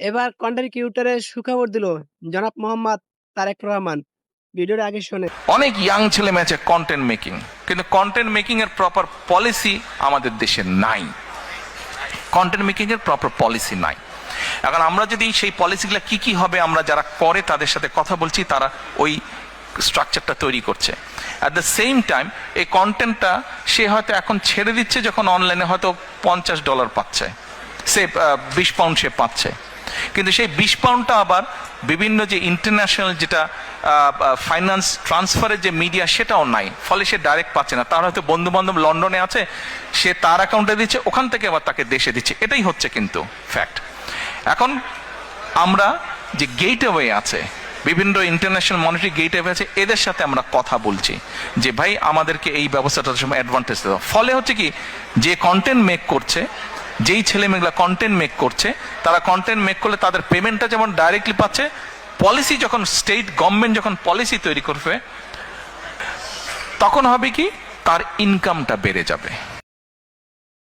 এবার কন্টেন্ট ক্রিয়েটরের সুখবর দিল জনাব মোহাম্মদ তারেক রহমান। ভিডিওর আগে শোনে। অনেক ইয়াং ছেলে মেয়ে আছে কন্টেন্ট মেকিং, কিন্তু কন্টেন্ট মেকিং এর প্রপার পলিসি আমাদের দেশে নাই। কন্টেন্ট মেকিং এর প্রপার পলিসি নাই। এখন আমরা যদি সেই পলিসিগুলো কি কি হবে, আমরা যারা করে তাদের সাথে কথা বলছি, তারা ওই স্ট্রাকচারটা তৈরি করছে। অ্যাট দ্য সেম টাইম এই কন্টেন্টটা সে হয়তো এখন ছেড়ে দিচ্ছে, যখন অনলাইনে হয়তো $50 পাচ্ছে, সে 20 পাউন্ড সে পাচ্ছে, কিন্তু সেই 20 পাউন্ডটা আবার বিভিন্ন যে ইন্টারন্যাশনাল যেটা ফাইন্যান্স ট্রান্সফারের যে মিডিয়া সেটাও নাই, ফলে সে ডাইরেক্ট পাচ্ছে না। তার হয়তো বন্ধু বান্ধব লন্ডনে আছে, সে তার অ্যাকাউন্টে দিচ্ছে, ওখান থেকে আবার তাকে দেশে দিচ্ছে, এটাই হচ্ছে কিন্তু ফ্যাক্ট। এখন আমরা যে গেটওয়ে আছে, বিভিন্ন ইন্টারন্যাশনাল মনিটারি গেটওয়ে আছে, এদের সাথে আমরা কথা বলছি যে ভাই আমাদেরকে এই ব্যবস্থাটার সময় অ্যাডভান্টেজ দেওয়া। ফলে হচ্ছে কি, যে কন্টেন্ট মেক করছে, যেই ছেলে মেয়েগুলা কন্টেন্ট মেক করছে, তারা কন্টেন্ট মেক করলে তাদের পেমেন্টটা যেমন ডাইরেক্টলি পাচ্ছে, পলিসি যখন স্টেট গভর্নমেন্ট যখন পলিসি তৈরি করবে, তখন হবে কি তার ইনকামটা বেড়ে যাবে।